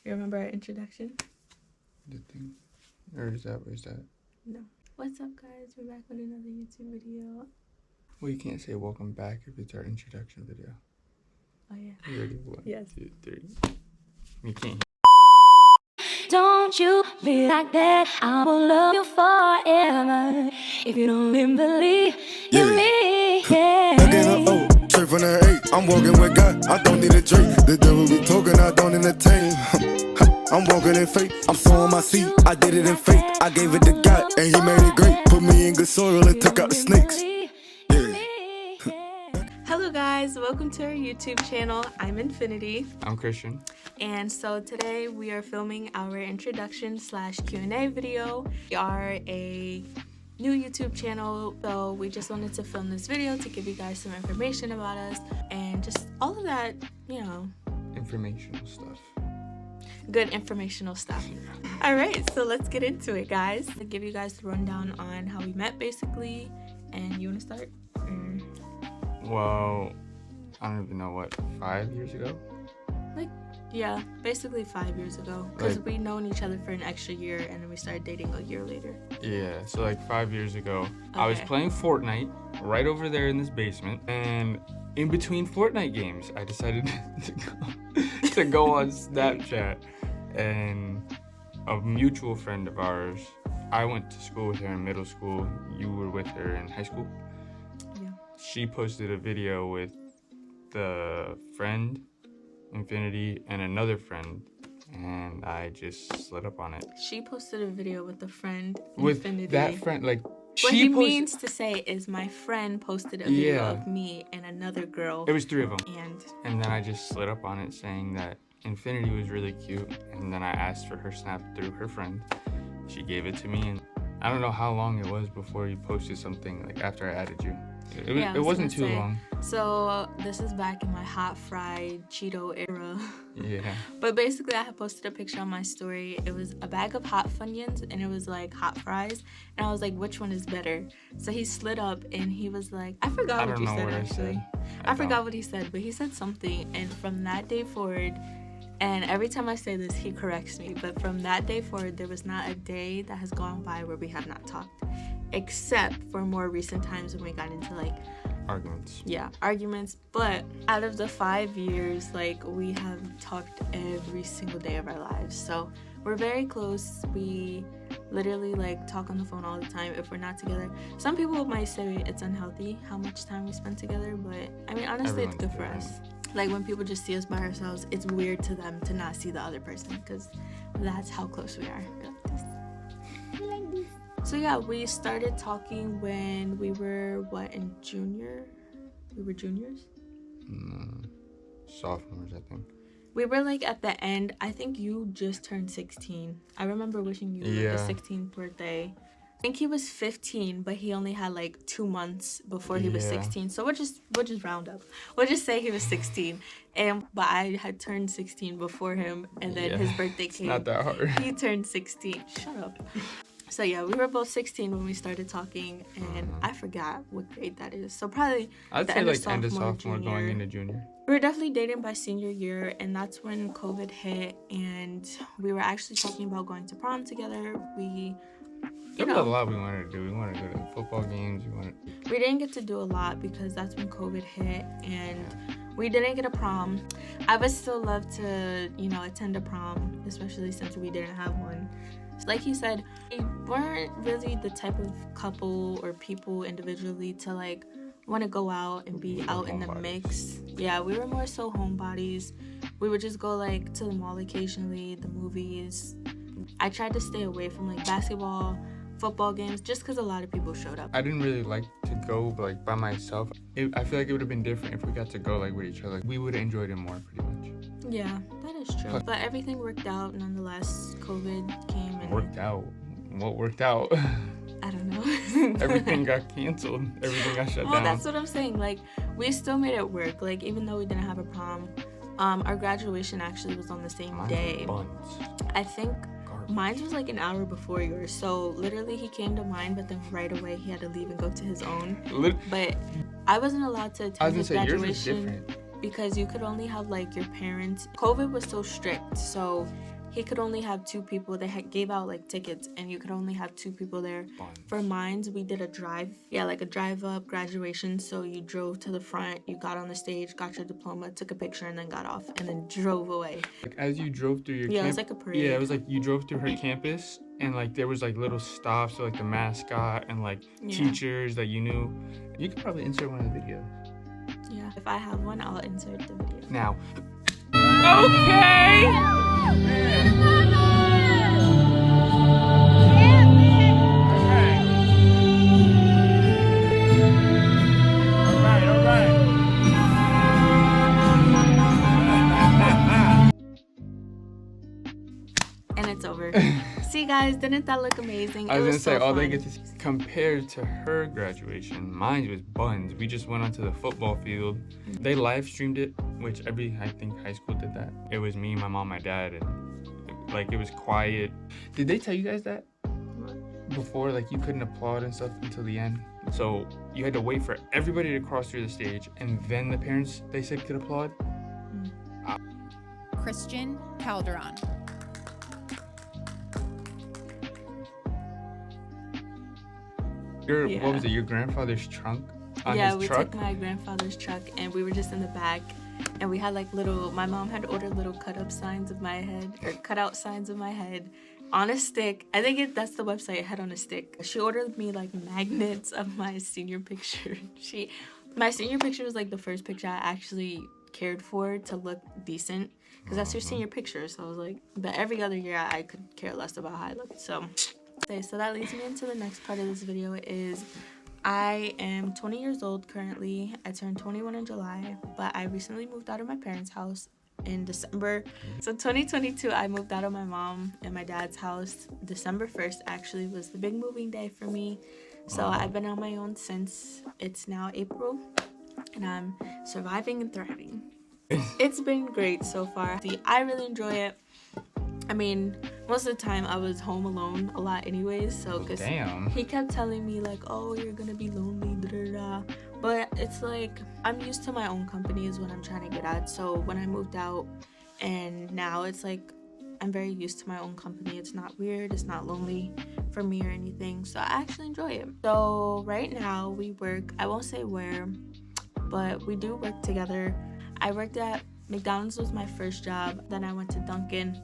You remember our introduction? The thing? Or is that, where's that? No. What's up, guys? We're back with another YouTube video. Well, you can't say welcome back if it's our introduction video. Oh, yeah. You ready? 1, Yes. 2, 3. You can't. Don't you be like that, I will love you forever. If you don't even believe in me, yeah. Straight from the 8, I'm walking with God, I don't need a drink. The devil be talking, I don't entertain. I'm walking in faith, I'm sowing my seed, I did it in faith. I gave it to God, and he made it great. Put me in good soil and took out the snakes. Hello, guys. Welcome to our YouTube channel. I'm Infinity. I'm Christian. And so today we are filming our introduction / Q&A video. We are a new YouTube channel, so we just wanted to film this video to give you guys some information about us and just all of that, you know, Informational stuff. good informational stuff. All right, so let's get into it, guys. I'll give you guys the rundown on how we met, basically. And you want to start? Well, I don't even know, what, 5 years ago? Yeah, basically 5 years ago, because we'd known each other for an extra year and then we started dating a year later. Yeah, so like 5 years ago, Okay. I was playing Fortnite right over there in this basement, and in between Fortnite games, I decided to go on Snapchat, and a mutual friend of ours, I went to school with her in middle school, you were with her in high school? Yeah. She posted a video with the friend, Infinity, and another friend, and I just slid up on it. She posted a video with a friend, With Infinity. that friend, like, What he means to say is my friend posted a video of me and another girl. It was 3 of them. And then I just slid up on it saying that Infinity was really cute, and then I asked for her snap through her friend. She gave it to me, and I don't know how long it was before you posted something, like, after I added you. It wasn't too long. So this is back in my hot fried Cheeto era. Yeah. But basically I had posted a picture on my story. It was a bag of hot Funyuns and it was like hot fries. And I was like, which one is better? So he slid up and he was like, I forgot what you said actually. I forgot what he said, but he said something. And from that day forward, and every time I say this, he corrects me, but from that day forward, there was not a day that has gone by where we have not talked. Except for more recent times when we got into like Arguments. Yeah, arguments. But out of the 5 years, like, we have talked every single day of our lives. So we're very close. We literally like talk on the phone all the time if we're not together. Some people might say it's unhealthy how much time we spend together, but I mean, honestly, it's good for us. Like, when people just see us by ourselves, it's weird to them to not see the other person, because that's how close we are. We're like this. So yeah, we started talking when we were, in junior? We were juniors? Sophomores, I think. We were like at the end. I think you just turned 16. I remember wishing you like the 16th birthday. I think he was 15, but he only had like 2 months before he was 16. So we'll just round up. We'll just say he was 16. But I had turned 16 before him, and then his birthday came. It's not that hard. He turned 16. Shut up. So yeah, we were both 16 when we started talking, and I forgot what grade that is. So probably I'd say like end of sophomore going into junior. We were definitely dating by senior year, and that's when COVID hit, and we were actually talking about going to prom together. There was a lot we wanted to do. We wanted to go to football games. We didn't get to do a lot because that's when COVID hit, and we didn't get a prom. I would still love to, attend a prom, especially since we didn't have one. Like he said, we weren't really the type of couple or people individually to like want to go out and be out in the mix. Yeah, we were more so homebodies. We would just go like to the mall occasionally, the movies. I tried to stay away from like basketball, football games, just because a lot of people showed up. I didn't really like to go like by myself. I feel like it would have been different if we got to go like with each other. We would have enjoyed it more, pretty much. Yeah, that is true. But everything worked out nonetheless. COVID came and... Worked out? What worked out? I don't know. Everything got canceled. Everything got shut down. Well, that's what I'm saying. Like, we still made it work. Like, even though we didn't have a prom, our graduation actually was on the same day. I think mine was like an hour before yours. So literally he came to mine, but then right away he had to leave and go to his own. But I wasn't allowed to attend his graduation because you could only have like your parents. COVID was so strict, so he could only have 2 people. They gave out like tickets, and you could only have 2 people there. Buns. For mines, we did a drive. Yeah, like a drive up graduation. So you drove to the front, you got on the stage, got your diploma, took a picture, and then got off, and then drove away. Like as you drove through your Yeah, it was like a parade. Yeah, it was like you drove through her campus, and like there was like little stops, so like the mascot and like teachers that you knew. You could probably insert one of the videos. Yeah, if I have one, I'll insert the video. Now. Okay. And it's over. See, guys, didn't that look amazing? I was gonna say, so all they fun. get to see, compared to her graduation, mine was buns. We just went onto the football field. They live streamed it, which I think high school did that. It was me, my mom, my dad, and like it was quiet. Did they tell you guys that before? Like you couldn't applaud and stuff until the end. So you had to wait for everybody to cross through the stage, and then the parents, they said, could applaud. Christian Calderon. What was it? Your grandfather's trunk? Yeah, his we truck? took my grandfather's truck, and we were just in the back, and we had like my mom had ordered little cut-up signs of my head, or cut-out signs of my head on a stick. I think that's the website, Head on a Stick. She ordered me like magnets of my senior picture. My senior picture was like the first picture I actually cared for to look decent, because that's your senior picture. So I was like, but every other year I could care less about how I looked. So that leads me into the next part of this video. Is I am 20 years old currently. I turned 21 in July, but I recently moved out of my parents' house in December. So 2022, I moved out of my mom and my dad's house. December 1st actually was the big moving day for me. So I've been on my own since it's now April, and I'm surviving and thriving. It's been great so far. I really enjoy it. I mean, most of the time I was home alone a lot anyways, so because he kept telling me like, oh, you're gonna be lonely, da da da. But it's like, I'm used to my own company is what I'm trying to get at. So when I moved out, and now it's like, I'm very used to my own company. It's not weird, it's not lonely for me or anything. So I actually enjoy it. So right now we work, I won't say where, but we do work together. I worked at McDonald's, was my first job. Then I went to Dunkin'.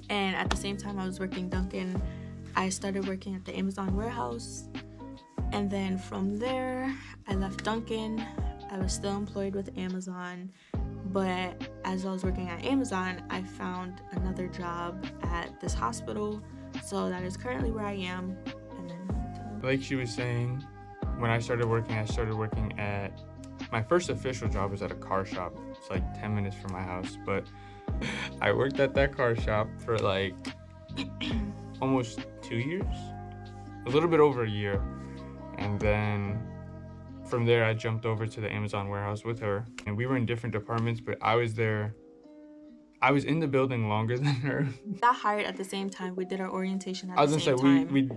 And at the same time I was working Dunkin', I started working at the Amazon warehouse. And then from there, I left Dunkin'. I was still employed with Amazon. But as I was working at Amazon, I found another job at this hospital. So that is currently where I am. And then, like she was saying, when I started working at, my first official job was at a car shop. It's like 10 minutes from my house. But I worked at that car shop for like almost 2 years, a little bit over a year. And then from there, I jumped over to the Amazon warehouse with her, and we were in different departments, but I was in the building longer than her. Got hired at the same time. We did our orientation at the same time. I was gonna say, we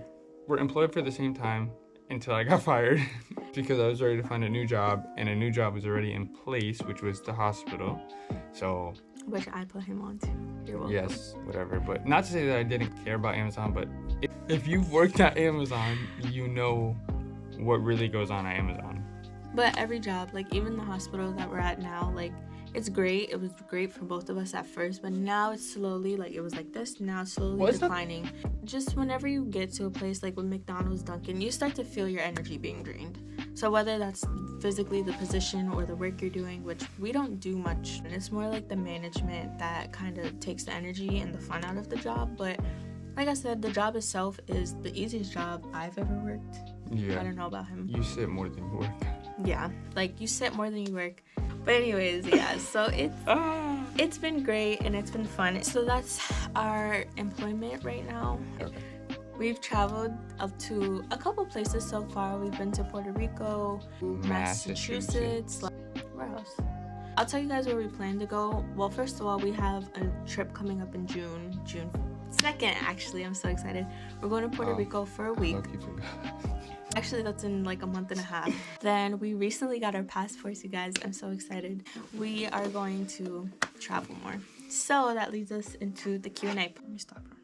were employed for the same time until I got fired because I was ready to find a new job, and a new job was already in place, which was the hospital. So, which I put him on to. You're welcome. Yes, whatever. But not to say that I didn't care about Amazon, but if you've worked at Amazon, you know what really goes on at Amazon. But every job, like even the hospital that we're at now, like it's great. It was great for both of us at first, but now it's slowly, like it was like this, now it's slowly declining. Just whenever you get to a place like with McDonald's, Dunkin', you start to feel your energy being drained. So whether that's physically the position or the work you're doing, which we don't do much, and it's more like the management that kind of takes the energy and the fun out of the job. But like I said, the job itself is the easiest job I've ever worked. Yeah. I don't know about him. You sit more than you work. Yeah, like you sit more than you work. But anyways, yeah, so it's been great and it's been fun. So that's our employment right now. Okay. We've traveled up to a couple places so far. We've been to Puerto Rico, Massachusetts. Where else? I'll tell you guys where we plan to go. Well, first of all, we have a trip coming up in June 2nd, actually. I'm so excited. We're going to Puerto Rico for a week. Actually, that's in like a month and a half. Then we recently got our passports, you guys. I'm so excited. We are going to travel more. So that leads us into the Q&A. Let me stop on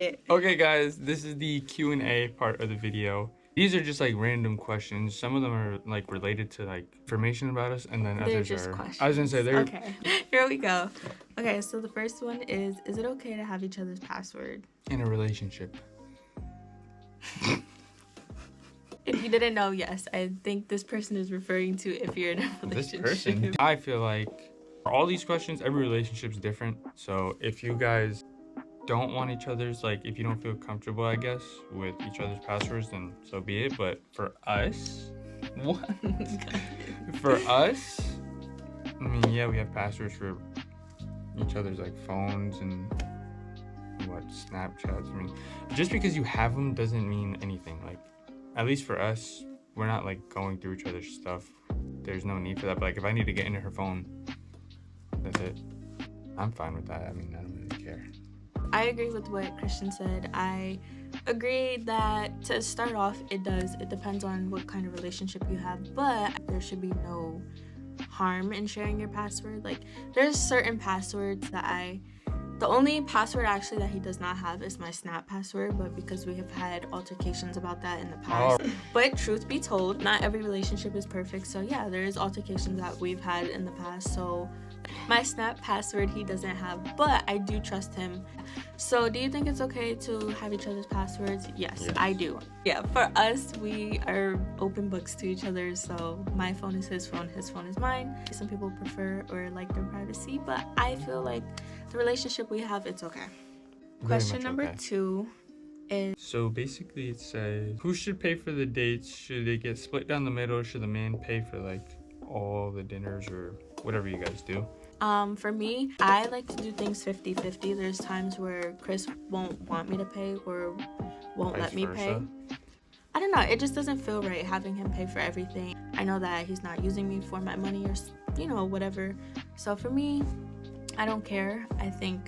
here. Okay guys, this is the Q&A part of the video. These are just like random questions. Some of them are like related to like information about us, and then They're others just are questions. I was gonna say they're okay. Here we go. Okay, so the first one is it okay to have each other's password? in a relationship. If you didn't know, yes, I think this person is referring to if you're in a This relationship. person, I feel like for all these questions, every relationship's different. So if you guys don't want each other's, like if you don't feel comfortable, I guess, with each other's passwords, then so be it. But for us, what? For us, I mean, yeah, we have passwords for each other's like phones and what Snapchats. I mean, just because you have them doesn't mean anything. Like, at least for us, we're not like going through each other's stuff. There's no need for that. But like, if I need to get into her phone, that's it. I'm fine with that. I mean, I don't really care. I agree with what Christian said. I agree that to start off, it depends on what kind of relationship you have, but there should be no harm in sharing your password. Like, there's certain passwords that the only password actually that he does not have is my Snap password, but because we have had altercations about that in the past. But truth be told, not every relationship is perfect, so yeah, there is altercations that we've had in the past. So my Snap password he doesn't have, but I do trust him. So do you think it's okay to have each other's passwords? Yes, I do. Yeah, for us, we are open books to each other, so my phone is his phone is mine. Some people prefer or like their privacy, but I feel like the relationship we have, it's okay. Question number 2 is... So basically it says, who should pay for the dates? Should they get split down the middle? Should the man pay for like all the dinners or whatever you guys do? For me, I like to do things 50-50. There's times where Chris won't want me to pay or won't let me pay. I don't know, it just doesn't feel right having him pay for everything. I know that he's not using me for my money or, you know, whatever. So for me, I don't care. I think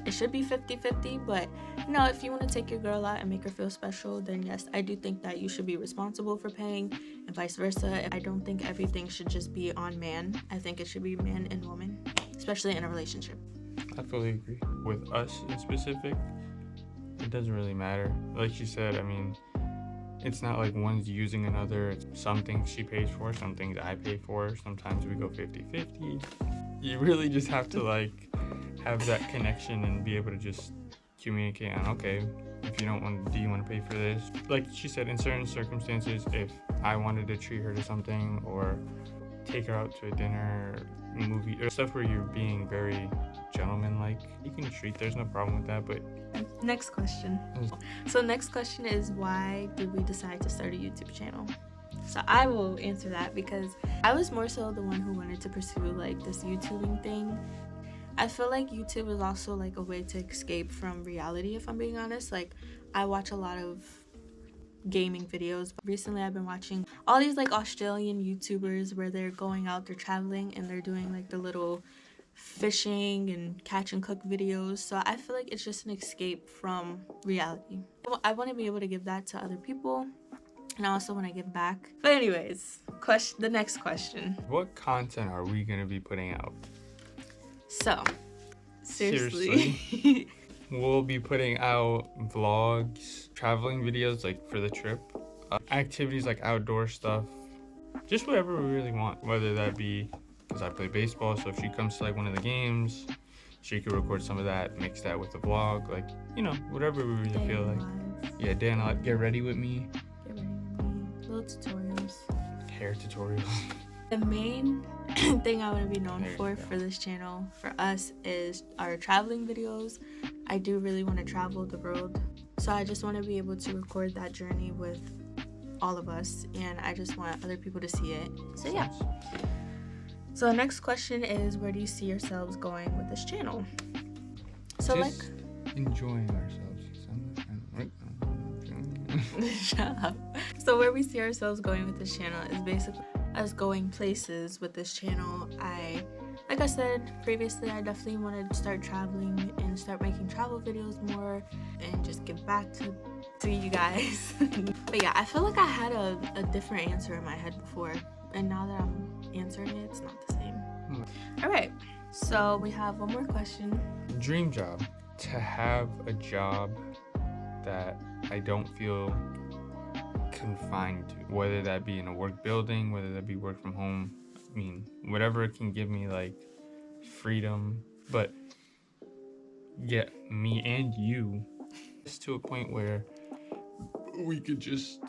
it should be 50-50, but you know, if you want to take your girl out and make her feel special, then yes, I do think that you should be responsible for paying, and vice versa. I don't think everything should just be on man. I think it should be man and woman, especially in a relationship. I fully agree. With us in specific, it doesn't really matter. Like you said, I mean, it's not like one's using another. Some things she pays for, some things I pay for. Sometimes we go 50-50. You really just have to like have that connection and be able to just communicate on, okay, if you don't want, do you want to pay for this? Like she said, in certain circumstances, if I wanted to treat her to something or take her out to a dinner, movie, or stuff where you're being very gentleman-like, you can treat, there's no problem with that. But next question. So next question is, why did we decide to start a YouTube channel? So I will answer that because I was more so the one who wanted to pursue like this YouTubing thing. I feel like YouTube is also like a way to escape from reality, if I'm being honest. Like, I watch a lot of gaming videos. Recently I've been watching all these like Australian YouTubers where they're going out, they're traveling, and they're doing like the little fishing and catch and cook videos. So I feel like it's just an escape from reality. I want to be able to give that to other people, and I also want to give back. But anyways, the next question. What content are we going to be putting out? So, seriously. We'll be putting out vlogs, traveling videos like for the trip, activities like outdoor stuff, just whatever we really want. Whether that be, because I play baseball, so if she comes to like one of the games, she could record some of that, mix that with the vlog, like, you know, whatever we really feel like. Yeah, Dan, like, get ready with me. Get ready with me. Little tutorials. Hair tutorials. The main thing I want to be known for this channel, for us, is our traveling videos. I do really want to travel the world, so I just want to be able to record that journey with all of us, and I just want other people to see it. So yeah. So the next question is, where do you see yourselves going with this channel? So just enjoying ourselves. Shut up. So where we see ourselves going with this channel is basically us going places with this channel. Like I said previously, I definitely want to start traveling and start making travel videos more and just give back to you guys. But yeah, I feel like I had a different answer in my head before, and now that I'm answering it, it's not the same. All right. So we have one more question. Dream job. To have a job that I don't feel confined to, whether that be in a work building, whether that be work from home. I mean, whatever it can give me, like, freedom, but get me and you just to a point where we could just...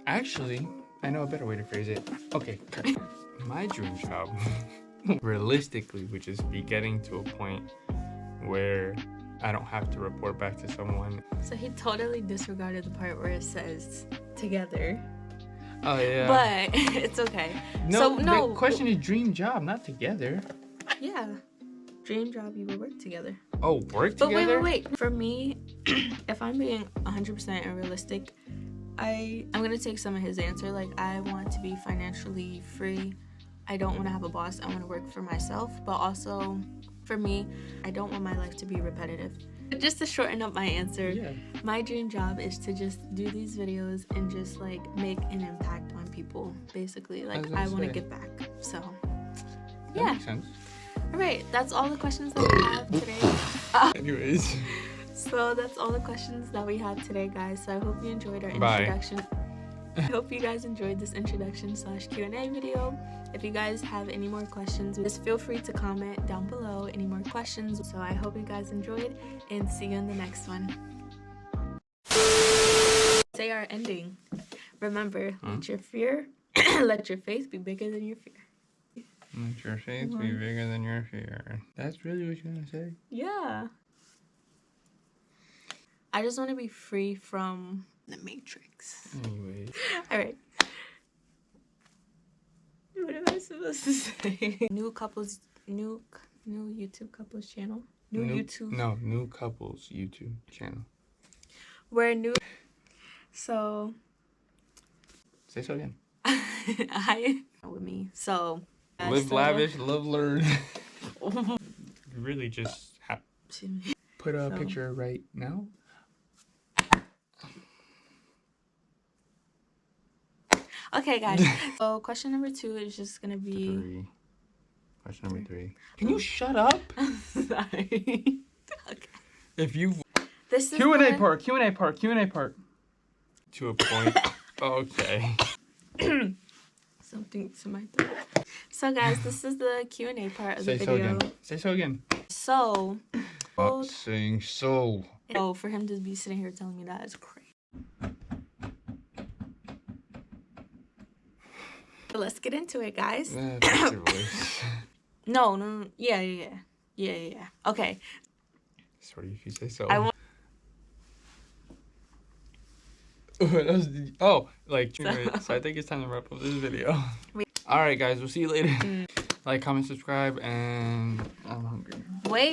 Actually, I know a better way to phrase it. Okay, my dream job, realistically, would just be getting to a point where I don't have to report back to someone. So he totally disregarded the part where it says together. Oh, yeah. But it's okay. No, no. the question is dream job, not together. Yeah. Dream job, you would work together. Oh, work But together? wait. For me, if I'm being 100% unrealistic, I'm going to take some of his answer. Like, I want to be financially free. I don't want to have a boss. I want to work for myself. But also, for me, I don't want my life to be repetitive. Just to shorten up my answer, Yeah. my dream job is to just do these videos and just, like, make an impact on people, basically. Like, I want to give back. So, That yeah. makes sense. All right, that's all the questions that we have today. Anyways. So that's all the questions that we have today, guys. So I hope you enjoyed our Bye. introduction. I hope you guys enjoyed this introduction/Q&A video. If you guys have any more questions, just feel free to comment down below any more questions. So I hope you guys enjoyed, and see you in the next one. Say our ending. Remember, let your fear, let your faith be bigger than your fear. Let your faith be bigger than your fear. That's really what you're gonna say? Yeah. I just want to be free from the Matrix. Anyways. All right. What am I supposed to say? New YouTube couples channel. New couples YouTube channel. We're new. So. Say so again. I with me. So. Live lavish, love learn. Really just put a picture right now. Okay, guys. So question number 2 is just gonna be. Question number 3. Can you shut up? Sorry. Okay. If you. This is Q&A part. To a point. Okay. Something to my throat. So guys, this is the Q&A part of the Say so video. again. Say so again. So. Stop saying so. Oh, for him to be sitting here telling me that is crazy. Let's get into it, guys. That's your voice. No. Yeah. Okay. Sorry if you say so. I want. So I think it's time to wrap up this video. Alright guys, we'll see you later. Like, comment, subscribe, and I'm hungry. Wait.